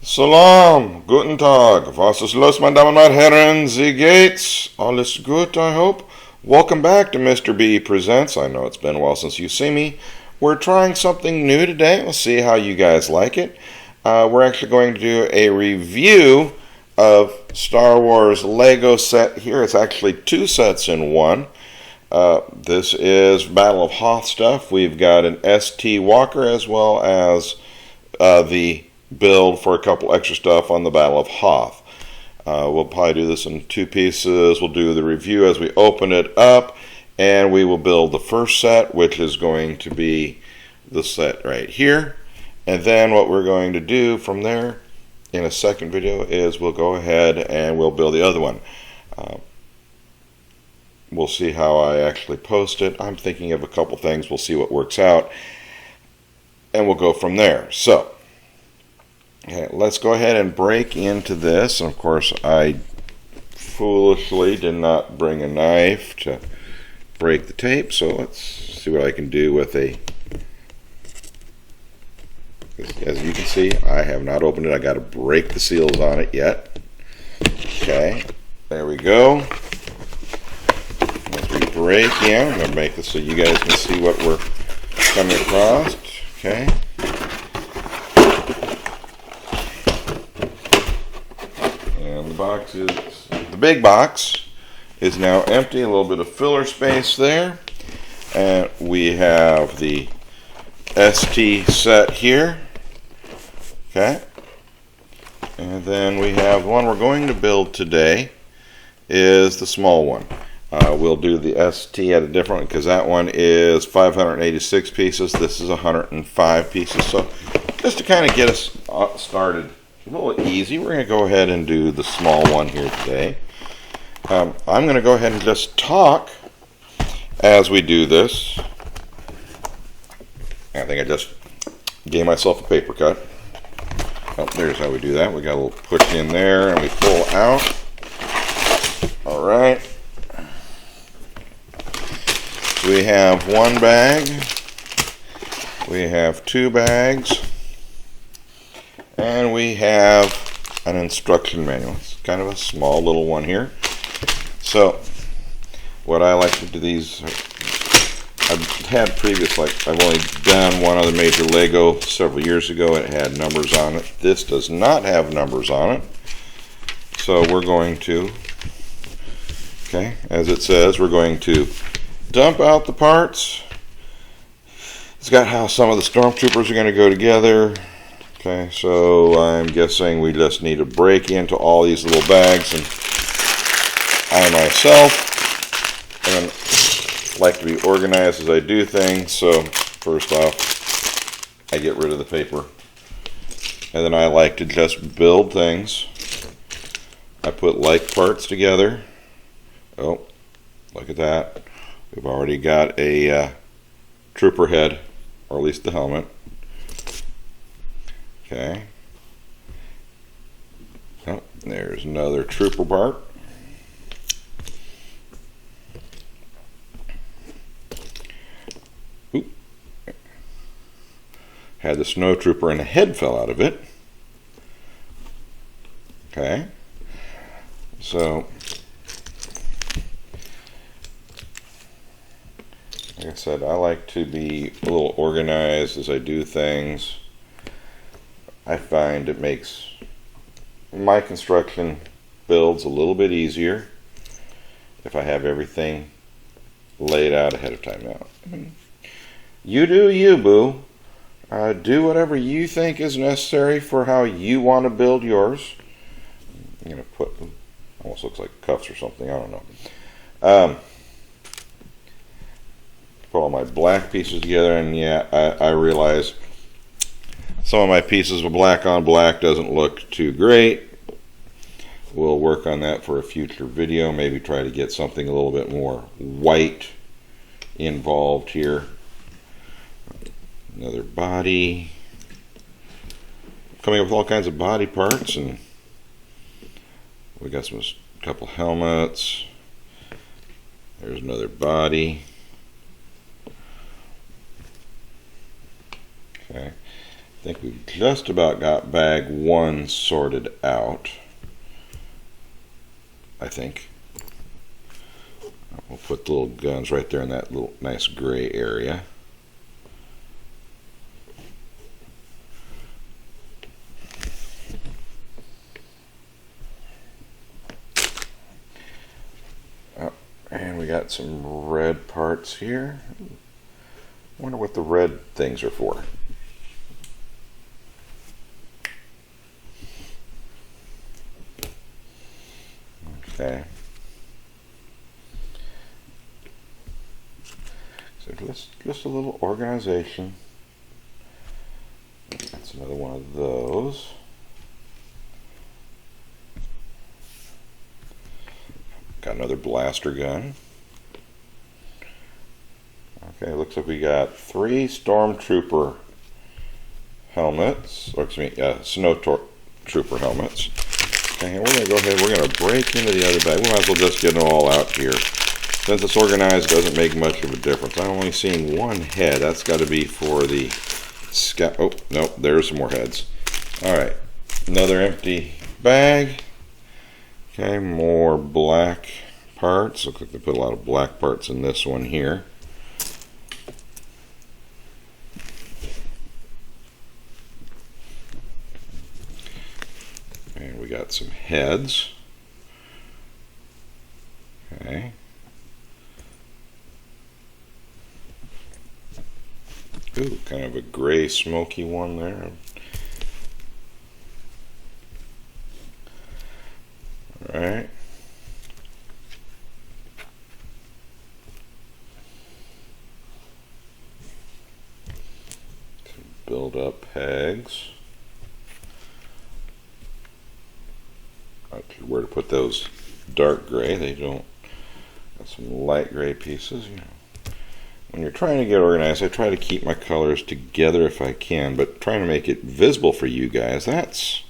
Salam, guten Tag, was ist los, meine Damen und Herren, wie geht's? Alles gut, I hope. Welcome back to Mr. B Presents. I know it's been a while since you've seen me. We're trying something new today. We'll see how you guys like it. We're actually going to do a review of Star Wars Lego set here. It's actually two sets in one. This is Battle of Hoth stuff. We've got an ST Walker as well as the build for a couple extra stuff on the Battle of Hoth. We'll probably do this in two pieces. We'll do the review as we open it up, and we will build the first set, which is going to be the set right here. And then what we're going to do from there in a second video is we'll go ahead and we'll build the other one. We'll see how I actually post it. I'm thinking of a couple things. We'll see what works out, and we'll go from there. So okay, let's go ahead and break into this. And of course, I foolishly did not bring a knife to break the tape, so let's see what I can do with a, as you can see, I have not opened it. I got to break the seals on it yet. Okay, there we go. As we break in, I'm going to make this so you guys can see what we're coming across. Okay. Box is, the big box is now empty, a little bit of filler space there, and we have the ST set here. Okay, and then we have one we're going to build today is the small one. We'll do the ST at a different one because that one is 586 pieces. This is 105 pieces. So just to kind of get us started a little easy, we're going to go ahead and do the small one here today. I'm going to go ahead and just talk as we do this. I think I just gave myself a paper cut. Oh, there's how we do that. We got a little push in there and we pull out. All right. We have one bag. We have two bags. And we have an instruction manual. It's kind of a small little one here. So what I like to do these, I've had previous, like I've only done one other major Lego several years ago and it had numbers on it. This does not have numbers on it. So we're going to, okay, as it says, we're going to dump out the parts. It's got how some of the Stormtroopers are going to go together. Okay, so I'm guessing we just need to break into all these little bags, and I myself like to be organized as I do things. So first off, I get rid of the paper, and then I like to just build things. I put like parts together. Oh, look at that. We've already got a trooper head, or at least the helmet. Okay. Oh, there's another trooper part. Oop. Had the Snowtrooper and a head fell out of it. Okay. So, like I said, I like to be a little organized as I do things. I find it makes my construction builds a little bit easier if I have everything laid out ahead of time. Now, you do you, boo. Do whatever you think is necessary for how you want to build yours. I'm going to put, almost looks like cuffs or something, I don't know. Put all my black pieces together, and yeah, I realize some of my pieces of black on black doesn't look too great. We'll work on that for a future video. Maybe try to get something a little bit more white involved here. Another body. Coming up with all kinds of body parts, and we got a couple helmets. There's another body. Okay. I think we've just about got bag 1 sorted out. I think. We'll put the little guns right there in that little nice gray area. Oh, and we got some red parts here. Wonder what the red things are for. Okay. So just a little organization. That's another one of those. Got another blaster gun. Okay, looks like we got 3 Stormtrooper helmets, or excuse me, Snowtrooper helmets. Okay, we're going to go ahead, we're going to break into the other bag. We might as well just get them all out here. Since it's organized, it doesn't make much of a difference. I'm only seeing 1 head. That's got to be for the scout. Oh, no, there's some more heads. Alright, another empty bag. Okay, more black parts. Looks like they put a lot of black parts in this one here. And we got some heads. Okay. Ooh, kind of a gray smoky one there. Alright. Some build up pegs. Where to put those dark gray, they don't. Got some light gray pieces, you know. When you're trying to get organized, I try to keep my colors together if I can, but trying to make it visible for you guys, that's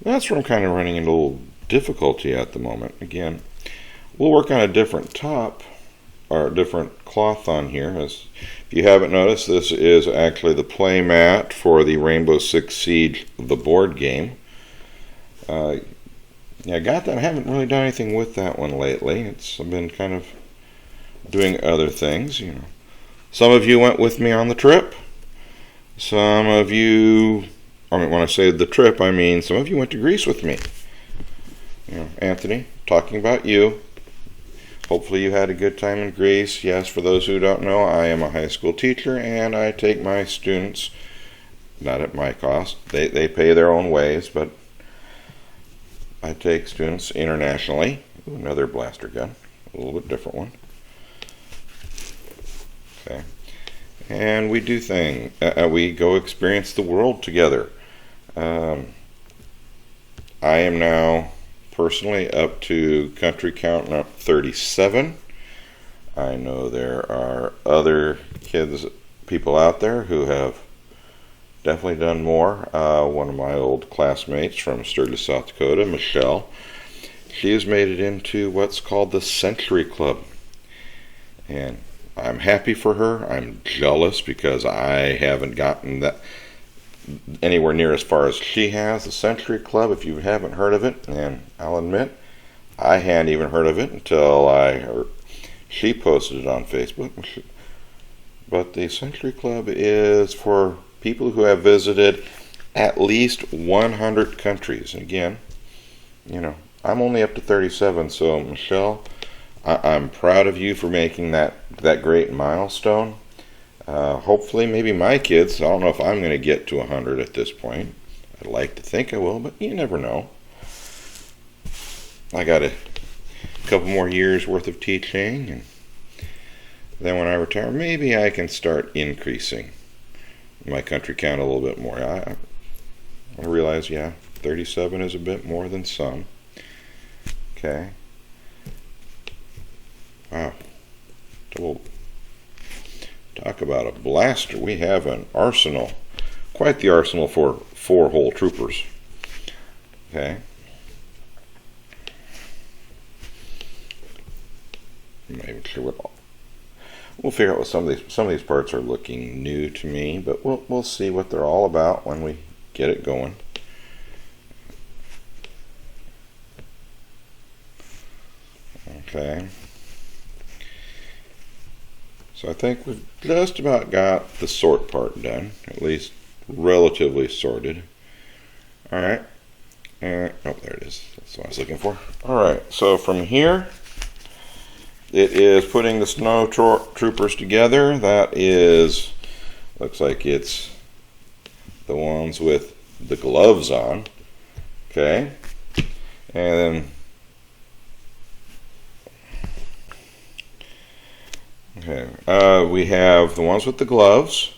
where I'm kind of running into a little difficulty at the moment. Again, we'll work on a different top, or a different cloth on here. As if you haven't noticed, this is actually the play mat for the Rainbow Six Siege, the board game. Yeah, I got that. I haven't really done anything with that one lately. I've been kind of doing other things, you know. Some of you went with me on the trip. Some of you, I mean, when I say the trip, I mean some of you went to Greece with me. You know, Anthony, talking about you. Hopefully you had a good time in Greece. Yes, for those who don't know, I am a high school teacher, and I take my students, not at my cost. They pay their own ways, but I take students internationally. Ooh, another blaster gun, a little bit different one. Okay, and we do things. We go experience the world together. I am now personally up to country count 37. I know there are other people out there who have definitely done more. One of my old classmates from Sturgis, South Dakota, Michelle, she has made it into what's called the Century Club. And I'm happy for her. I'm jealous because I haven't gotten that anywhere near as far as she has. The Century Club, if you haven't heard of it, and I'll admit, I hadn't even heard of it until she posted it on Facebook. But the Century Club is for people who have visited at least 100 countries. And again, you know, I'm only up to 37, so Michelle, I'm proud of you for making that great milestone. Hopefully, maybe my kids, I don't know if I'm going to get to 100 at this point. I'd like to think I will, but you never know. I got a couple more years worth of teaching, and then when I retire, maybe I can start increasing my country count a little bit more. I realize, yeah, 37 is a bit more than some. Okay. Wow. Talk about a blaster. We have an arsenal. Quite the arsenal for 4-hole troopers. Okay. I'm not even sure we'll figure out what some of these parts are looking new to me, but we'll see what they're all about when we get it going. Okay. So I think we've just about got the sort part done, at least relatively sorted. All right. Oh, there it is. That's what I was looking for. All right. So from here, it is putting the Snowtroopers together. That is, looks like it's the ones with the gloves on. Okay. And then we have the ones with the gloves.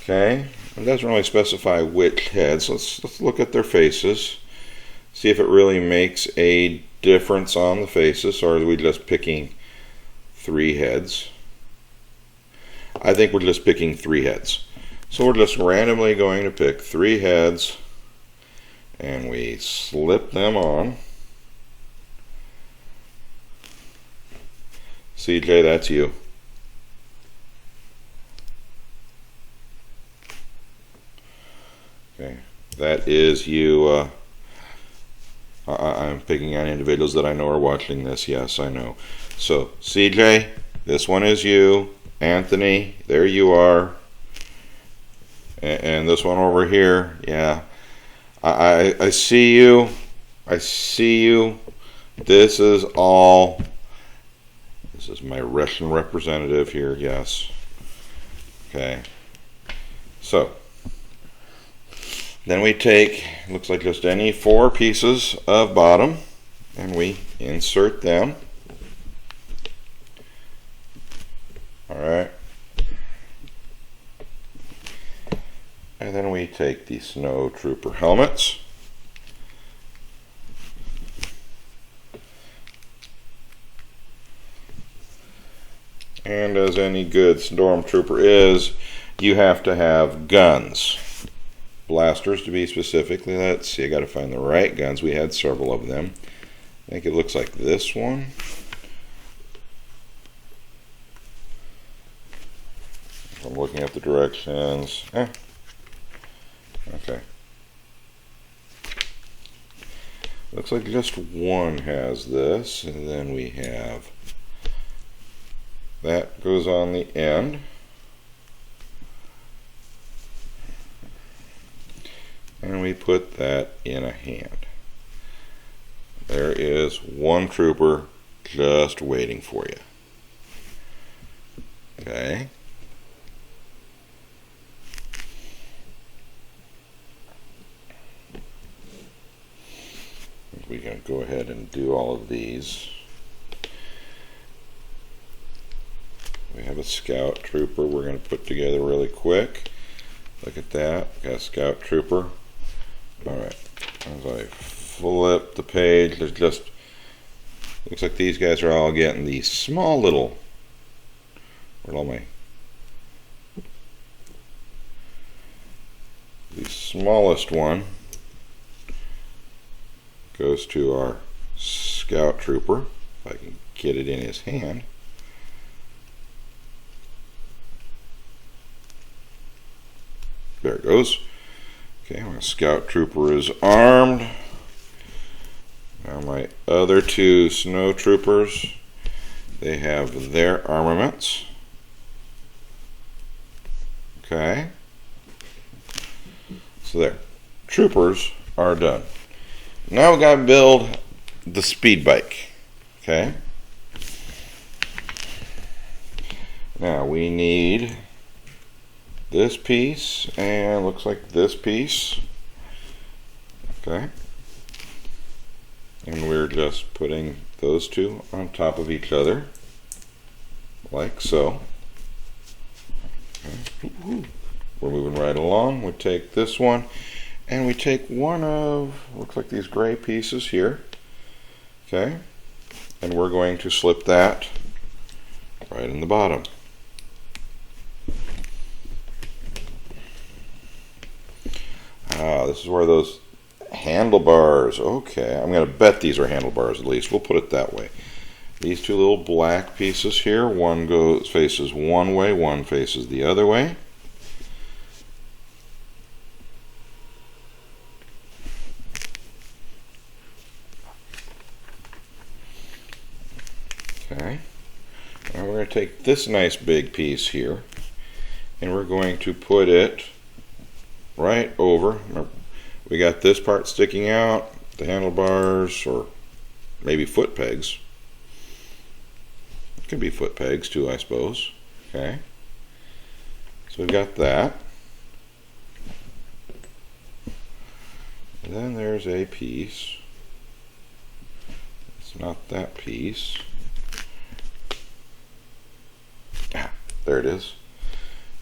Okay, it doesn't really specify which heads. Let's look at their faces, see if it really makes a difference on the faces, or are we just picking 3 heads? I think we're just picking 3 heads. So we're just randomly going to pick 3 heads, and we slip them on. CJ, that's you. Okay, that is you. I'm picking on individuals that I know are watching this. Yes, I know. So, CJ, this one is you. Anthony, there you are. And this one over here, yeah. I see you. I see you. This is all. This is my Russian representative here, yes. Okay. So, then we take, looks like just any 4 pieces of bottom, and we insert them. All right. And then we take the Snowtrooper helmets. And as any good Stormtrooper is, you have to have guns. Blasters to be specifically. Let's see, I got to find the right guns. We had several of them. I think it looks like this one. I'm looking at the directions. Okay. Looks like just one has this, and then we have that goes on the end. And we put that in a hand. There is one trooper just waiting for you. Okay. We're going to go ahead and do all of these. We have a scout trooper we're going to put together really quick. Look at that. Got a scout trooper. Alright, as I flip the page, there's just, looks like these guys are all getting these small little, where'd all my, the smallest one goes to our scout trooper, if I can get it in his hand. There it goes. Okay, my scout trooper is armed. Now my other 2 Snowtroopers, they have their armaments. Okay. So there. Troopers are done. Now we gotta build the speed bike. Okay. Now we need this piece, and looks like this piece. Okay. And we're just putting those 2 on top of each other, like so. Okay. We're moving right along. We take this one, and we take one of, looks like these gray pieces here. Okay. And we're going to slip that right in the bottom. This is where those handlebars, okay, I'm going to bet these are handlebars at least, we'll put it that way. these two little black pieces here, one faces one way, one faces the other way. Okay, now we're going to take this nice big piece here and we're going to put it right over. We got this part sticking out, the handlebars, or maybe foot pegs. It could be foot pegs too, I suppose. Okay, so we've got that. And then there's a piece. It's not that piece. There it is.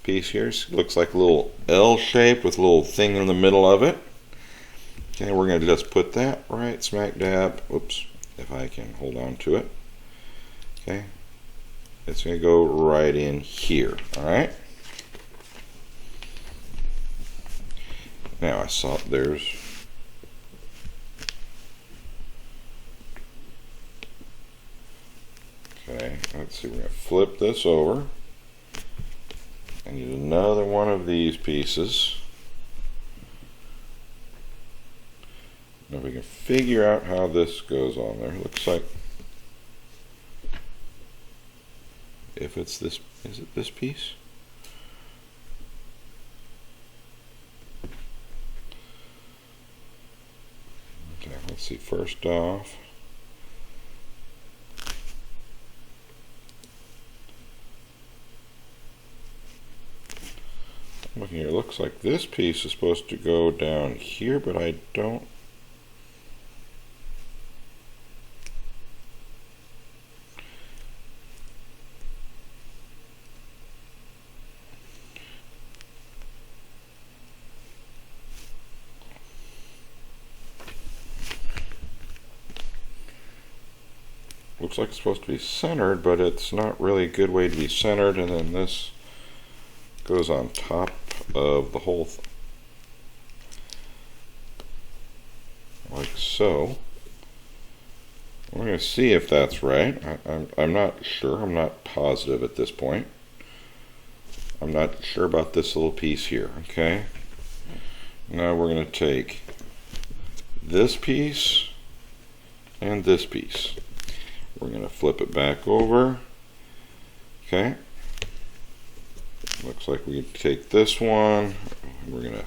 Piece here looks like a little L shape with a little thing in the middle of it. Okay, we're going to just put that right smack dab. Oops, if I can hold on to it. Okay, it's going to go right in here. All right. Now I saw there's. Okay, let's see. We're going to flip this over. I need another one of these pieces. Now we can figure out how this goes on there. Looks like if it's this, is it this piece? Okay, let's see. First off, looking here, looks like this piece is supposed to go down here, but I don't. Looks like it's supposed to be centered, but it's not really a good way to be centered, and then this goes on top of the whole like so. We're going to see if that's right. I'm not sure. I'm not positive at this point. I'm not sure about this little piece here. Okay. Now we're going to take this piece and this piece. We're going to flip it back over. Okay. Looks like we take this one, and we're going to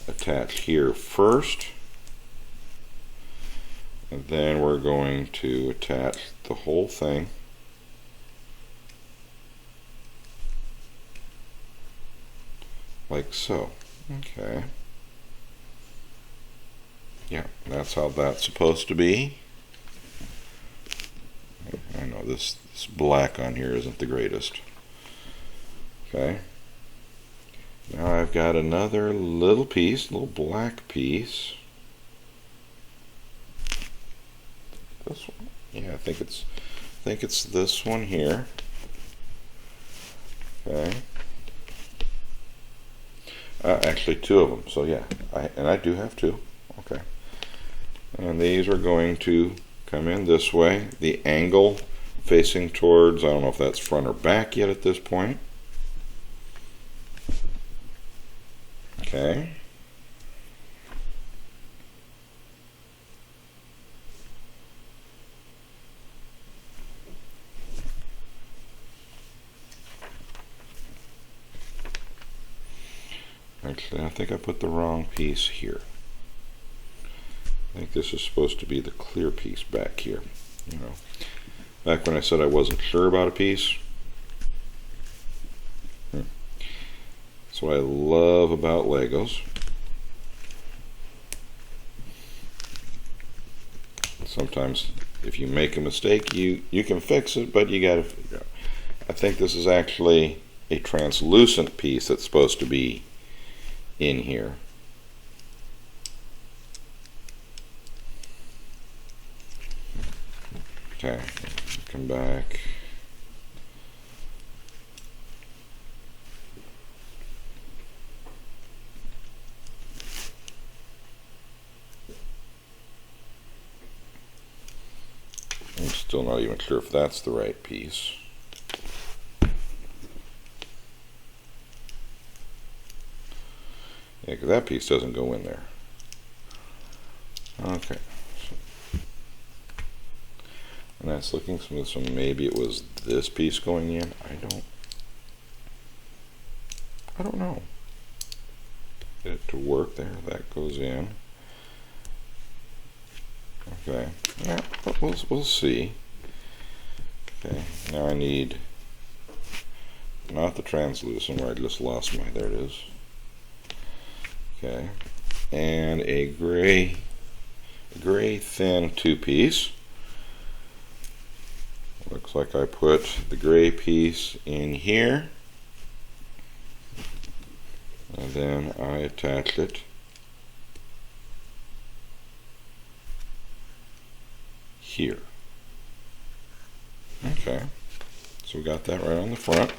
attach here first, and then we're going to attach the whole thing like so. Okay. Yeah, that's how that's supposed to be. I know this black on here isn't the greatest. Okay. Now I've got another little piece, little black piece. This one? Yeah, I think it's this one here. Okay. Actually, two of them. So yeah, I do have two. Okay. And these are going to come in this way. The angle facing towards, I don't know if that's front or back yet at this point. Okay. Actually, I think I put the wrong piece here. I think this is supposed to be the clear piece back here. You know, back when I said I wasn't sure about a piece. That's what I love about Legos. Sometimes if you make a mistake, you can fix it, but you gotta figure out. I think this is actually a translucent piece that's supposed to be in here. Okay, come back. I'm still not even sure if that's the right piece. Yeah, because that piece doesn't go in there. Okay. And that's looking smooth, so maybe it was this piece going in. I don't know. Get it to work there. That goes in. Okay. Yeah, but we'll see. Okay. Now I need not the translucent where I just lost my. There it is. Okay. And a gray thin 2-piece. Looks like I put the gray piece in here, and then I attach it here. Okay, so we got that right on the front.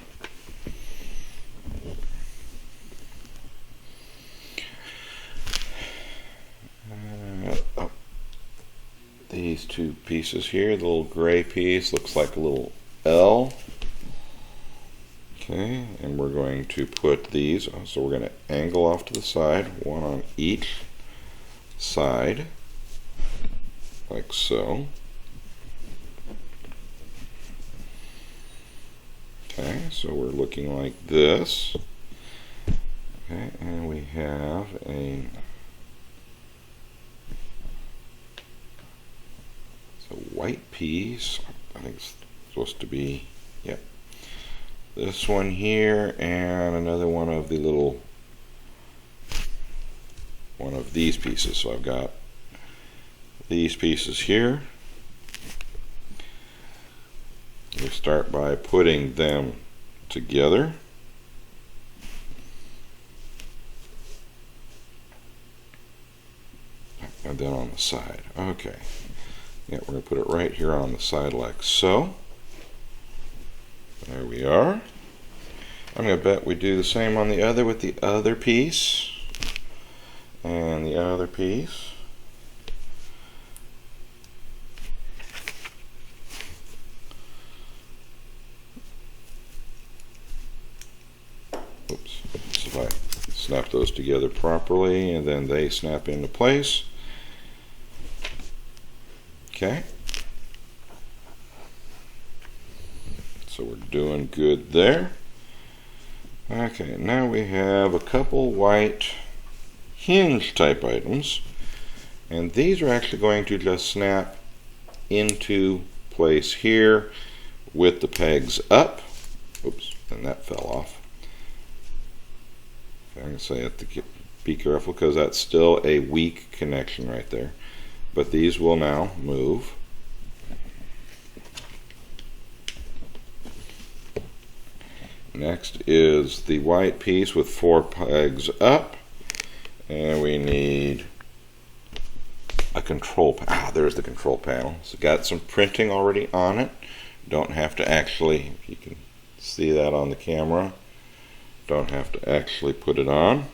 These 2 pieces here, the little gray piece looks like a little L. Okay, and we're going to put these, so we're going to angle off to the side, one on each side, like so. Okay, so we're looking like this. Okay, and we have a white piece. I think it's supposed to be, yep, this one here, and another one of the little one of these pieces. So I've got these pieces here. We start by putting them together. And then on the side. Okay. Yeah, we're going to put it right here on the side like so. There we are. I'm going to bet we do the same on the other with the other piece. And the other piece. Oops. So if I snap those together properly and then they snap into place. Okay, so we're doing good there. Okay, now we have a couple white hinge type items, and these are actually going to just snap into place here with the pegs up. Oops, and that fell off. I'm going to say I have to be careful because that's still a weak connection right there. But these will now move. Next is the white piece with 4 pegs up, and we need a control panel. There's the control panel. So got some printing already on it. Don't have to actually, if you can see that on the camera, don't have to actually put it on.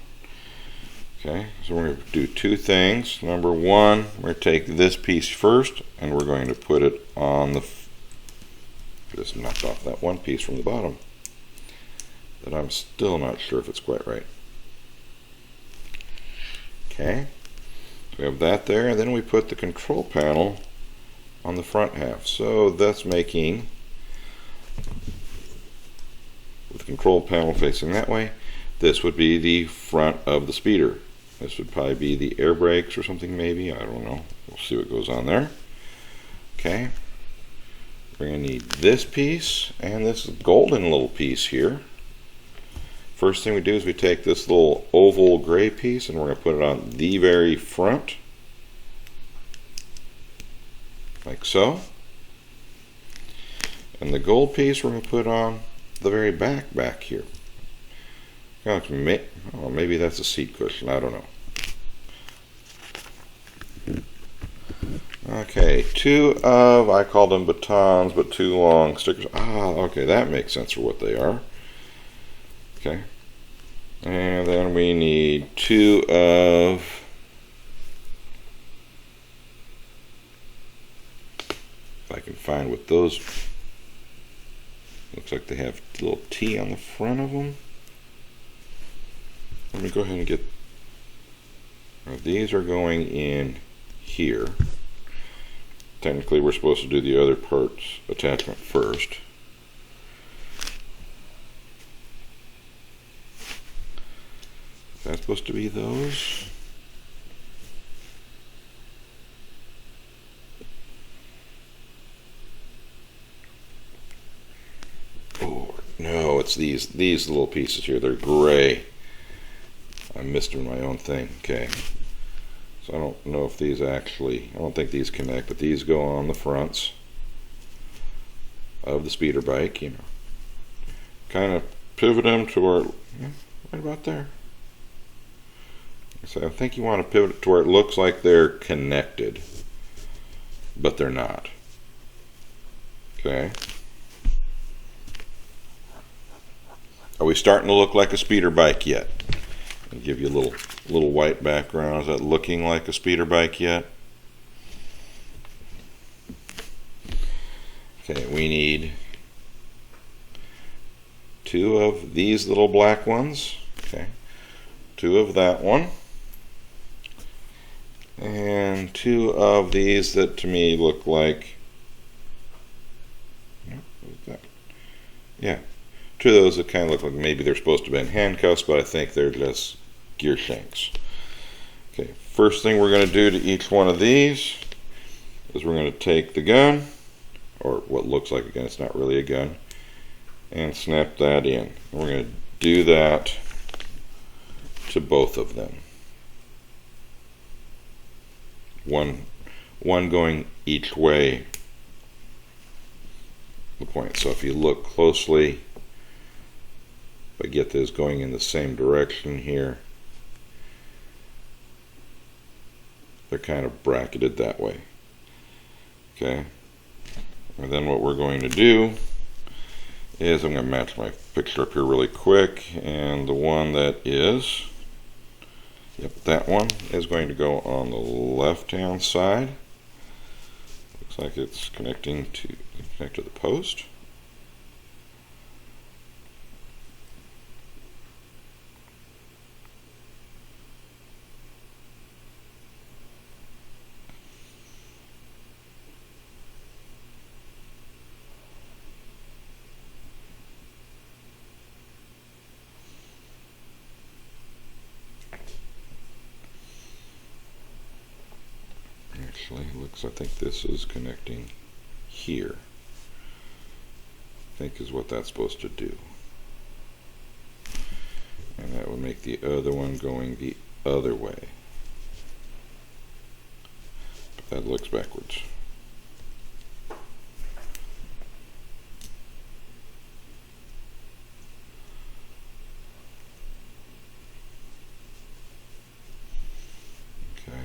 Okay, so we're going to do 2 things. Number 1, we're going to take this piece first, and we're going to put it on the. Just knocked off that one piece from the bottom that I'm still not sure if it's quite right. Okay, so we have that there, and then we put the control panel on the front half. So that's making, with the control panel facing that way, this would be the front of the speeder. This would probably be the air brakes or something, maybe. I don't know. We'll see what goes on there. Okay. We're going to need this piece and this golden little piece here. First thing we do is we take this little oval gray piece and we're going to put it on the very front. Like so. And the gold piece we're going to put on the very back here. Oh, maybe that's a seat cushion, I don't know. Okay, 2 of, I call them batons, but 2 long stickers. Ah, okay, that makes sense for what they are. Okay. And then we need 2 of I can find what those, looks like they have a little T on the front of them. Let me go ahead and get, these are going in here. Technically we're supposed to do the other parts attachment first. That's supposed to be those. Oh no, it's these little pieces here. They're gray. I missed them in my own thing. Okay. So I don't know if these actually, I don't think these connect, but these go on the fronts of the speeder bike, you know. Kind of pivot them to where, yeah, right about there. So I think you want to pivot it to where it looks like they're connected, but they're not. Okay. Are we starting to look like a speeder bike yet? I'll give you a little white background. Is that looking like a speeder bike yet? Okay, we need 2 of these little black ones. Okay, 2 of that one. And 2 of these that to me look like, yeah, 2 of those that kind of look like maybe they're supposed to be in handcuffs, but I think they're just gear shanks. Okay, first thing we're going to do to each one of these is we're going to take the gun, or what looks like a gun, it's not really a gun, and snap that in. And we're going to do that to both of them. One going each way the point. So if you look closely, if I get this going in the same direction here, they're kind of bracketed that way. Okay, and then what we're going to do is I'm going to match my picture up here really quick, and the one that is, yep, that one is going to go on the left hand side. Looks like it's connecting to the post. Actually, I think this is connecting here. I think is what that's supposed to do. And that would make the other one going the other way. But that looks backwards. Okay.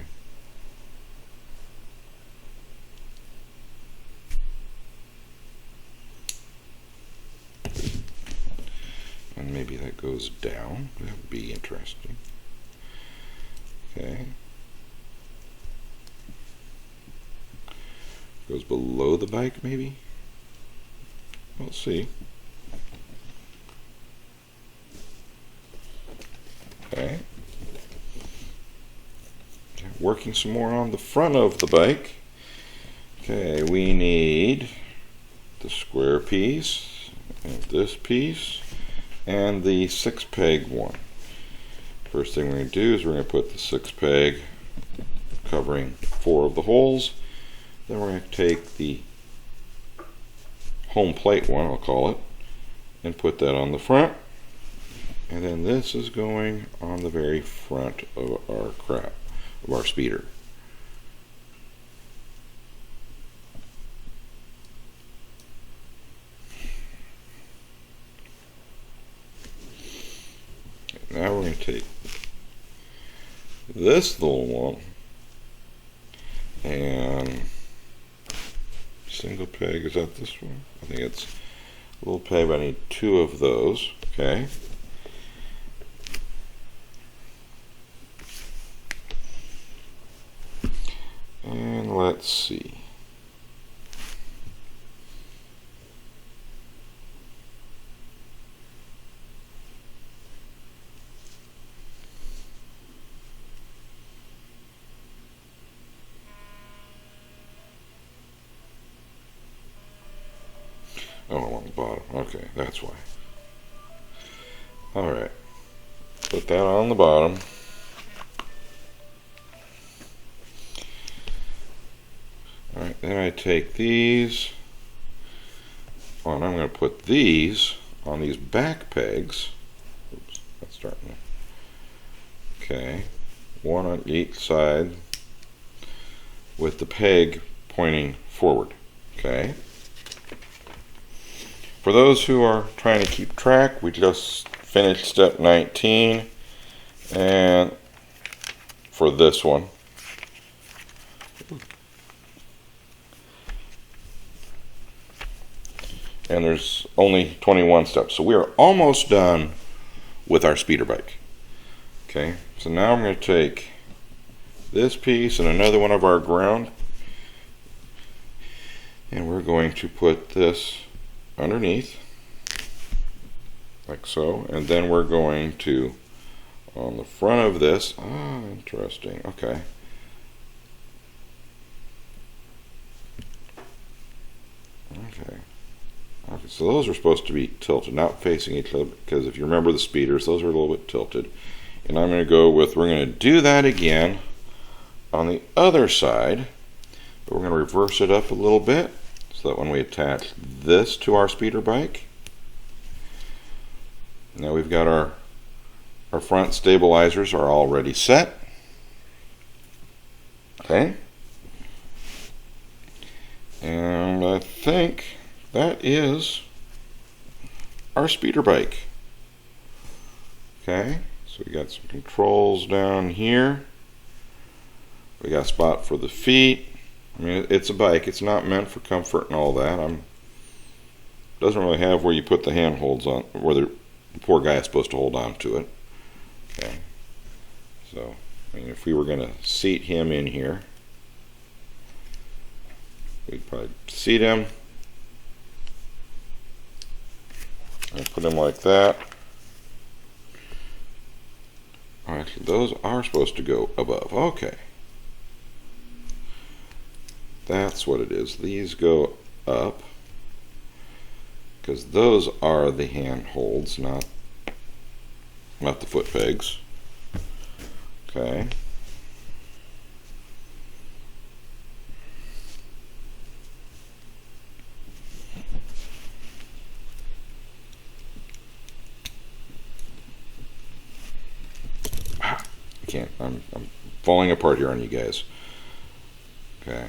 And maybe that goes down. That would be interesting. Okay. Goes below the bike, maybe? We'll see. Okay. Working some more on the front of the bike. Okay, we need the square piece and this piece and the 6-peg one. First thing we're going to do is we're going to put the 6-peg covering 4 of the holes. Then we're going to take the home plate one, I'll call it, and put that on the front. And then this is going on the very front of our speeder. Now we're going to take this little one and single peg, is that this one? I think it's a little peg, but I need 2 of those. Okay. And let's see. bottom. Okay, that's why. Alright. Put that on the bottom. Alright, then I take these. Oh, and I'm going to put these on these back pegs. Oops, that's starting to. Okay. One on each side with the peg pointing forward. Okay. For those who are trying to keep track, we just finished step 19, and for this one, and there's only 21 steps, so we are almost done with our speeder bike. Okay, so now I'm going to take this piece and another one of our ground, and we're going to put this underneath like so, and then we're going to, on the front of this, interesting, okay, so those are supposed to be tilted, not facing each other, because if you remember the speeders, those are a little bit tilted. And I'm going to go with, we're going to do that again on the other side, but we're going to reverse it up a little bit, so that when we attach this to our speeder bike, now we've got our front stabilizers are already set. Okay. And I think that is our speeder bike. Okay, so we got some controls down here. We got a spot for the feet. I mean, it's a bike. It's not meant for comfort and all that. Doesn't really have where you put the handholds on, where the poor guy is supposed to hold on to it. Okay, so I mean, if we were going to seat him in here, we'd probably seat him and put him like that. Oh, actually, those are supposed to go above. Okay. That's what it is. These go up because those are the handholds, not the foot pegs. Okay. I'm falling apart here on you guys. Okay.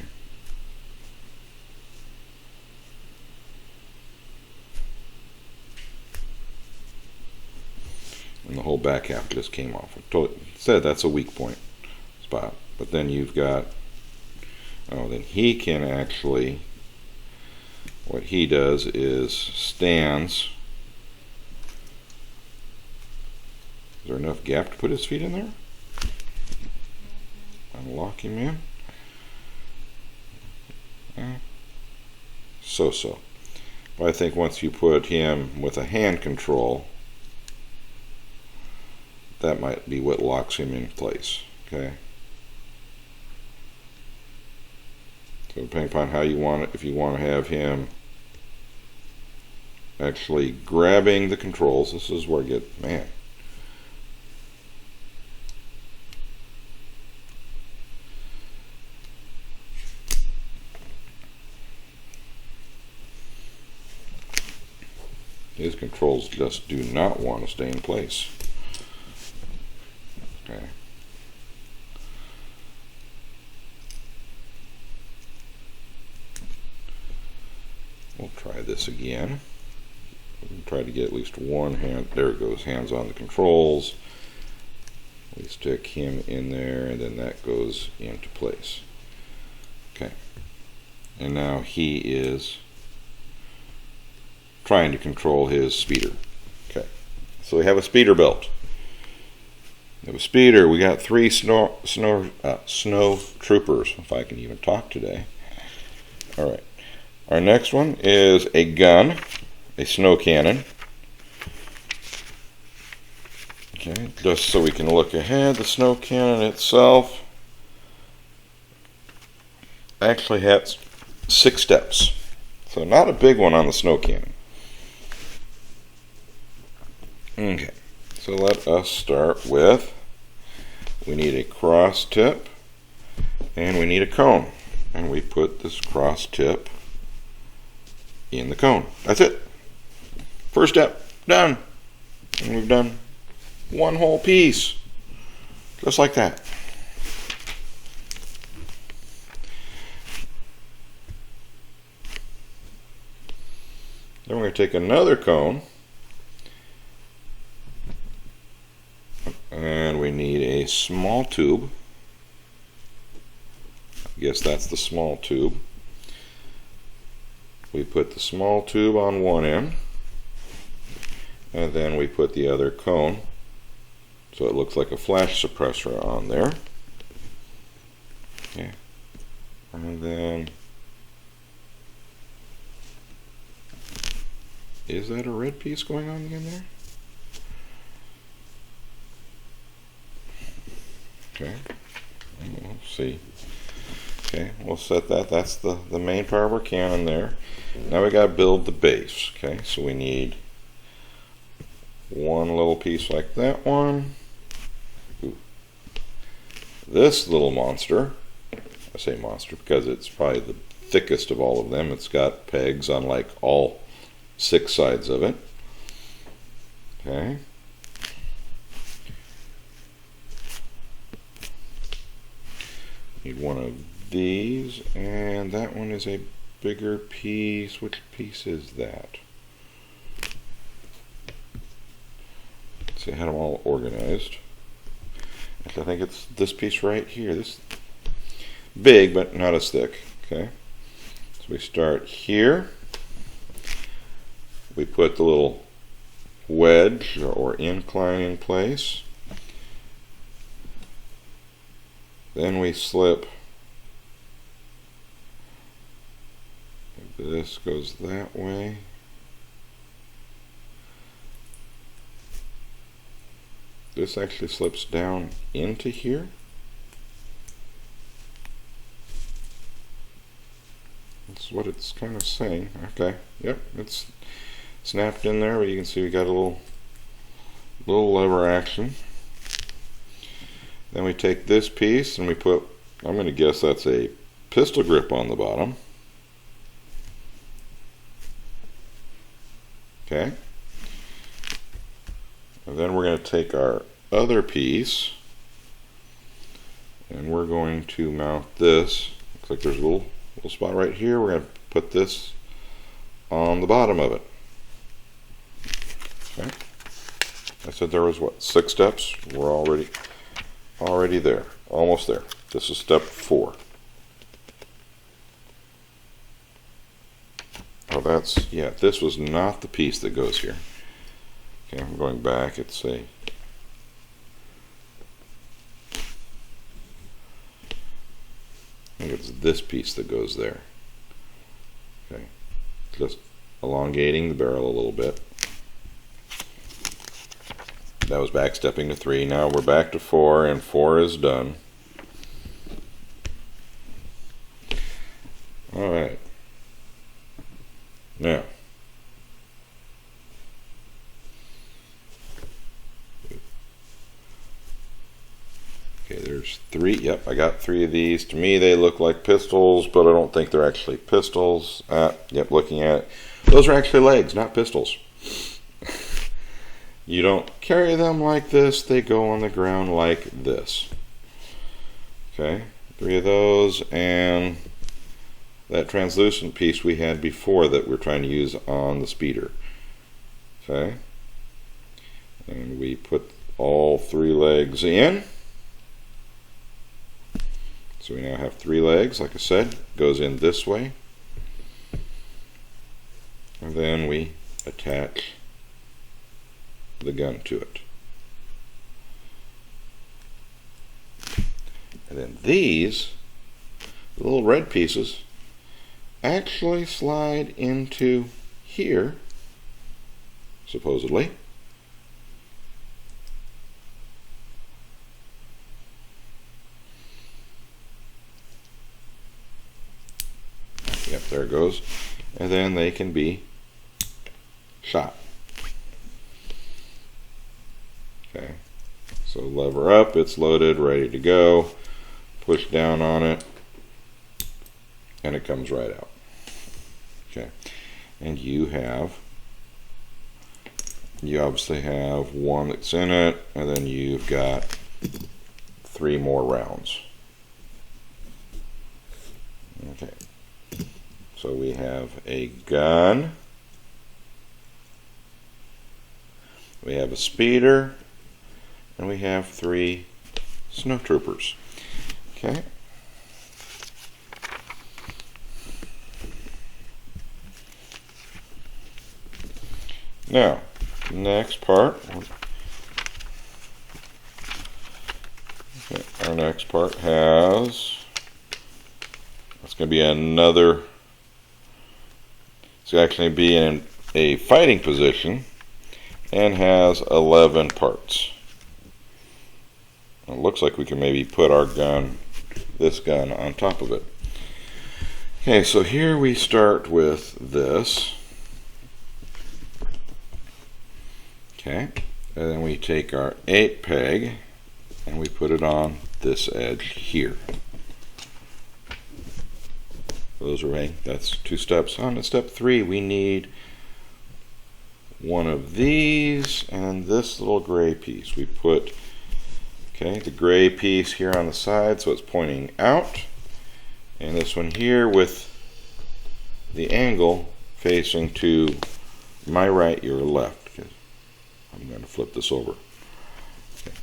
And the whole back half just came off. I totally said that's a weak point spot. But then you've got, oh, then he can actually, what he does is stands. Is there enough gap to put his feet in there? Unlock him in. So. But I think once you put him with a hand control, that might be what locks him in place. Okay. So depending upon how you want it, if you want to have him actually grabbing the controls, this is where I get, man. His controls just do not want to stay in place. Okay. We'll try this again. We'll try to get at least one hand. There it goes, hands on the controls. We stick him in there, and then that goes into place. Okay. And now he is trying to control his speeder. Okay, so we have a speeder built. We have a speeder. We got 3 snow troopers, if I can even talk today. All right. Our next one is a gun, a snow cannon. Okay, just so we can look ahead, the snow cannon itself actually has 6 steps. So not a big one on the snow cannon. Okay, so let us start with, we need a cross tip and we need a cone. And we put this cross tip in the cone. That's it. First step, done. And we've done one whole piece. Just like that. Then we're going to take another cone. And we need a small tube. I guess that's the small tube. We put the small tube on one end, and then we put the other cone so it looks like a flash suppressor on there. Okay. And then, is that a red piece going on in there? Okay, we'll see. Okay, we'll set that. That's the main part of our cannon there. Now we got to build the base. Okay, so we need one little piece like that one. Ooh. This little monster, I say monster because it's probably the thickest of all of them. It's got pegs on like all 6 sides of it. Okay. Need one of these, and that one is a bigger piece. Which piece is that? Let's see, I had them all organized. I think it's this piece right here. This big, but not as thick. Okay, so we start here. We put the little wedge or incline in place. Then we slip. This goes that way. This actually slips down into here. That's what it's kind of saying. Okay, yep, it's snapped in there, but you can see we got a little lever action. Then we take this piece and we put, I'm going to guess that's a pistol grip on the bottom. Okay. And then we're going to take our other piece and we're going to mount this. Looks like there's a little spot right here. We're going to put this on the bottom of it. Okay. I said there was what, 6 steps? We're already there, almost there. This is step 4. Oh, that's, yeah, this was not the piece that goes here. Okay, I'm going back. It's a, I think it's this piece that goes there. Okay, just elongating the barrel a little bit. That was back stepping to 3. Now we're back to 4, and 4 is done. All right. Now, okay, there's 3. Yep, I got 3 of these. To me, they look like pistols, but I don't think they're actually pistols. Yep, looking at it, those are actually legs, not pistols. You don't carry them like this, they go on the ground like this. Okay, 3 of those, and that translucent piece we had before that we're trying to use on the speeder. Okay, and we put all 3 legs in. So we now have 3 legs, like I said, goes in this way. And then we attach the gun to it. And then these, the little red pieces, actually slide into here, supposedly. Yep, there it goes. And then they can be shot. Okay, so lever up, it's loaded, ready to go. Push down on it, and it comes right out. Okay, and you obviously have one that's in it, and then you've got 3 more rounds. Okay, so we have a gun, we have a speeder, and we have 3 snowtroopers. Okay. Now, next part. Okay, our next part has. It's going to be another. It's actually be in a fighting position, and has 11 parts. It looks like we can maybe put our gun, this gun, on top of it. Okay, so here we start with this. Okay, and then we take our 8 peg and we put it on this edge here. Those are that's 2 steps. On to step 3, we need one of these and this little gray piece. We put the gray piece here on the side so it's pointing out, and this one here with the angle facing to my right, your left. I'm going to flip this over. Okay.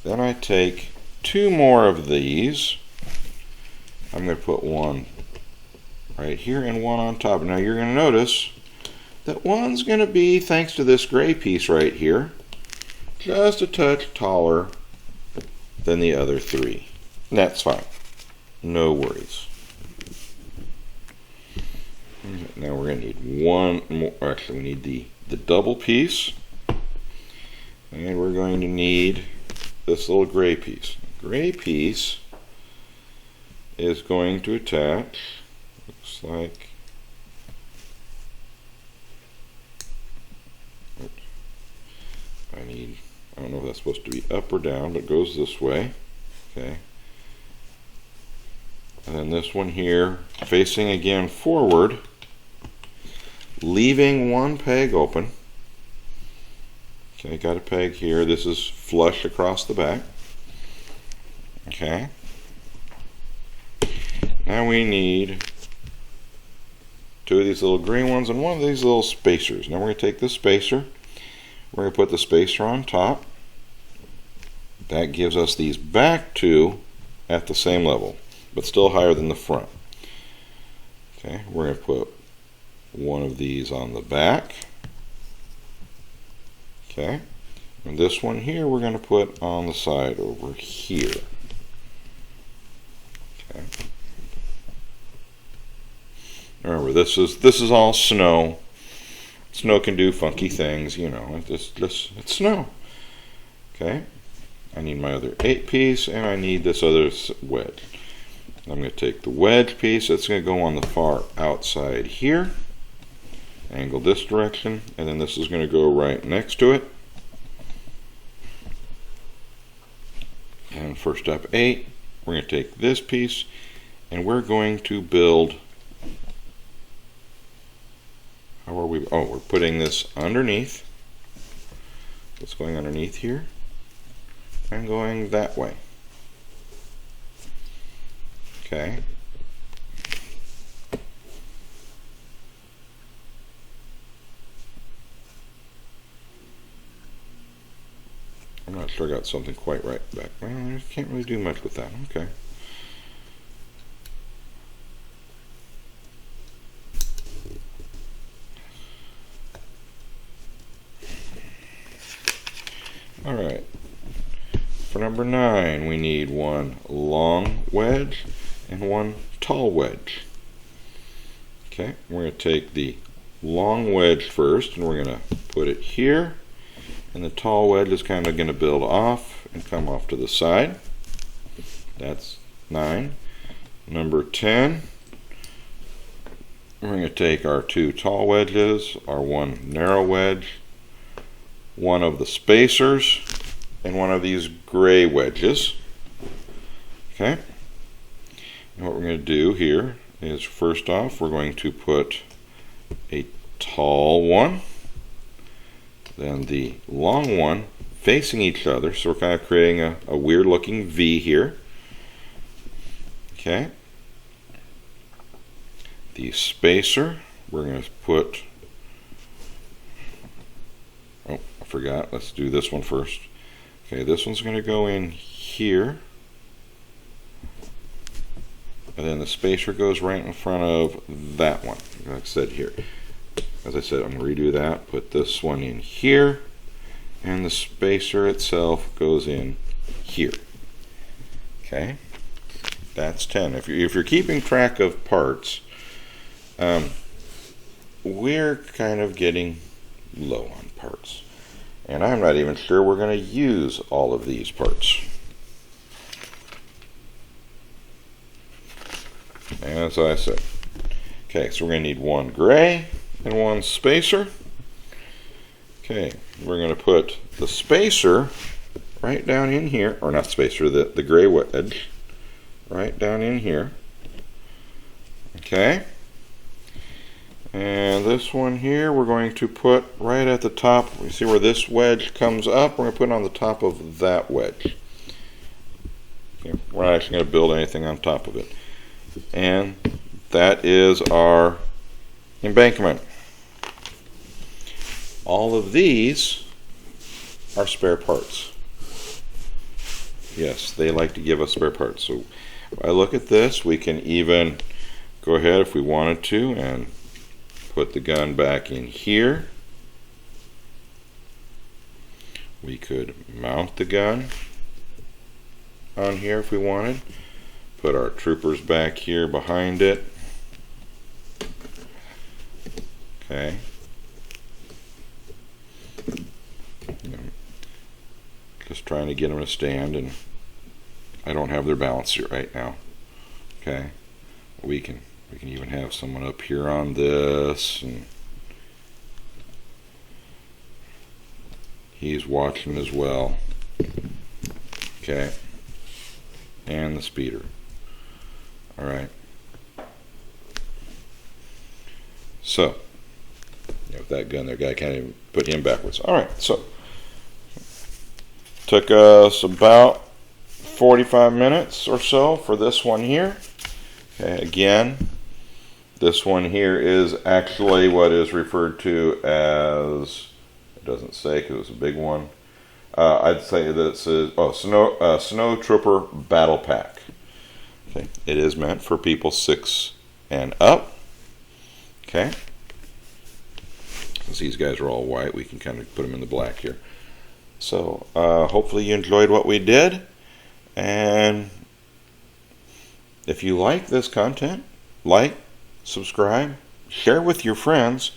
Then I take 2 more of these. I'm going to put one right here and one on top. Now you're going to notice that one's going to be, thanks to this gray piece right here, just a touch taller than the other 3. And that's fine. No worries. Now we're going to need one more. Actually, we need the double piece. And we're going to need this little gray piece. The gray piece is going to attach, looks like, I don't know if that's supposed to be up or down, but it goes this way. Okay. And then this one here, facing again forward, leaving one peg open. Okay, got a peg here. This is flush across the back. Okay. Now we need 2 of these little green ones and one of these little spacers. Now we're going to take this spacer. We're going to put the spacer on top. That gives us these back 2 at the same level, but still higher than the front. Okay, we're going to put one of these on the back. Okay, and this one here we're going to put on the side over here. Okay. Remember, this is all snow. Snow can do funky things, you know. It's snow. Okay, I need my other 8 piece, and I need this other wedge. I'm going to take the wedge piece. It's going to go on the far outside here. Angle this direction, and then this is going to go right next to it. And for step 8, we're going to take this piece and we're going to build. How are we? Oh, we're putting this underneath. It's going underneath here and going that way. Okay. I'm not sure I got something quite right back. Well, I can't really do much with that. Okay. All right. For number 9, we need one long wedge and one tall wedge. Okay, we're going to take the long wedge first and we're going to put it here. And the tall wedge is kind of going to build off and come off to the side. That's 9. Number 10, we're going to take our 2 tall wedges, our 1 narrow wedge, one of the spacers, and one of these gray wedges. Okay, and what we're going to do here is, first off, we're going to put a tall one, then the long one facing each other, so we're kind of creating a weird looking V here. Okay, the spacer we're going to put, oh, I forgot, let's do this one first. Okay, this one's going to go in here, and then the spacer goes right in front of that one, like I said here. As I said, I'm going to redo that, put this one in here, and the spacer itself goes in here. Okay, that's 10. If you're keeping track of parts, we're kind of getting low on parts, and I'm not even sure we're going to use all of these parts. As I said, okay, so we're going to need one gray and one spacer. Okay, we're going to put the spacer right down in here, or not spacer, the gray wedge right down in here. Okay, and this one here we're going to put right at the top. You see where this wedge comes up? We're going to put it on the top of that wedge. Okay, we're not actually going to build anything on top of it. And that is our embankment. All of these are spare parts. Yes, they like to give us spare parts. So if I look at this, we can even go ahead if we wanted to and put the gun back in here. We could mount the gun on here if we wanted. Put our troopers back here behind it. Okay. Just trying to get them to stand, and I don't have their balance here right now. Okay. We can even have someone up here on this, and he's watching as well. Okay. And the speeder. All right. So, with that gun there, guy can't even put him backwards. All right. So, took us about 45 minutes or so for this one here. Okay, again, this one here is actually what is referred to as, it doesn't say because it's a big one. I'd say this is Snowtrooper Battle Pack. Okay, it is meant for people 6 and up. Okay, since these guys are all white, we can kind of put them in the black here. So hopefully you enjoyed what we did, and if you like this content, like, subscribe, share with your friends.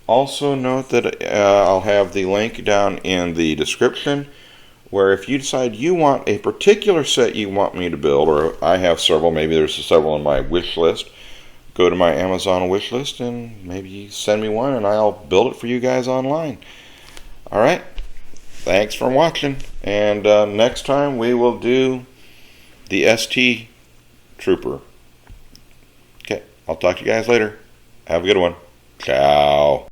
Also note that I'll have the link down in the description, where if you decide you want a particular set you want me to build, or I have several, maybe there's several on my wish list, go to my Amazon wish list and maybe send me one and I'll build it for you guys online. Alright, thanks for watching, and next time we will do the ST Trooper. Okay, I'll talk to you guys later. Have a good one. Ciao.